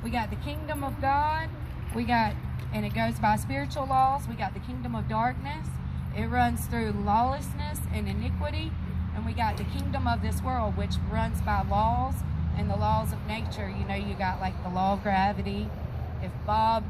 We got the kingdom of God. And it goes by spiritual laws. We got the kingdom of darkness. It runs through lawlessness and iniquity. And we got the kingdom of this world, which runs by laws and the laws of nature. You know, you got like the law of gravity. If Bob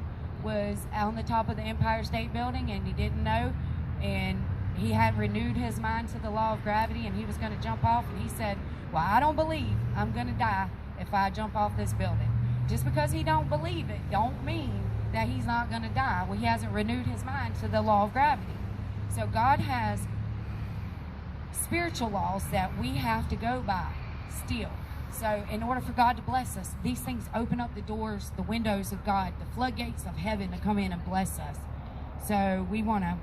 was on the top of the Empire State Building and he didn't know, and he had renewed his mind to the law of gravity, and he was going to jump off, and he said, well, I don't believe I'm going to die if I jump off this building. Just because he don't believe it don't mean that he's not going to die. Well, he hasn't renewed his mind to the law of gravity. So God has spiritual laws that we have to go by still. So in order for God to bless us, these things open up the doors, the windows of God, the floodgates of heaven to come in and bless us. So we want to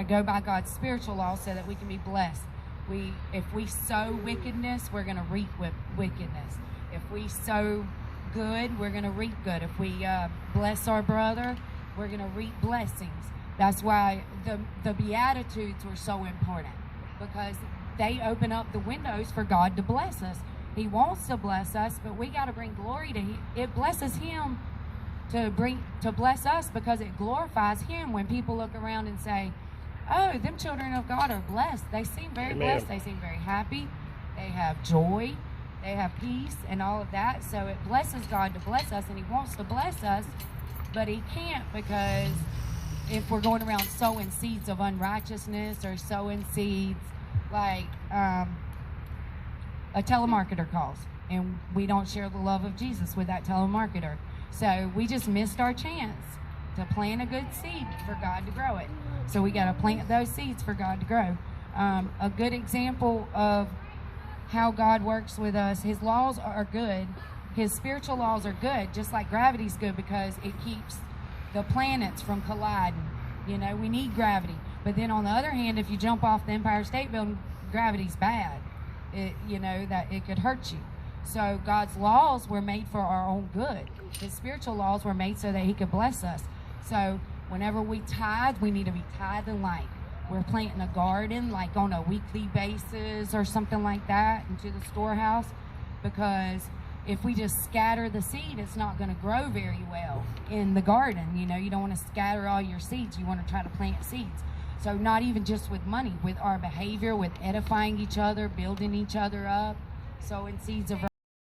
go by God's spiritual laws so that we can be blessed. If we sow wickedness, we're going to reap wickedness. If we sow good, we're going to reap good. If we bless our brother, we're going to reap blessings. That's why the Beatitudes were so important, because they open up the windows for God to bless us. He wants to bless us, but we got to bring glory to Him. It blesses Him to bless us, because it glorifies Him when people look around and say, oh, them children of God are blessed. They seem very blessed. They seem very happy. They have joy. They have peace and all of that. So it blesses God to bless us, and He wants to bless us, but He can't, because if we're going around sowing seeds of unrighteousness or sowing seeds like a telemarketer calls, and we don't share the love of Jesus with that telemarketer. So we just missed our chance to plant a good seed for God to grow it. So we got to plant those seeds for God to grow. A good example of how God works with us, His laws are good. His spiritual laws are good, just like gravity's good, because it keeps the planets from colliding. You know, we need gravity. But then on the other hand, if you jump off the Empire State Building, gravity's bad. That it could hurt you. So God's laws were made for our own good. His spiritual laws were made so that He could bless us. So whenever we tithe, we need to be tithing like we're planting a garden, like on a weekly basis or something like that, into the storehouse. Because if we just scatter the seed, it's not going to grow very well in the garden. You know, you don't want to scatter all your seeds. You want to try to plant seeds. So not even just with money, with our behavior, with edifying each other, building each other up, sowing seeds of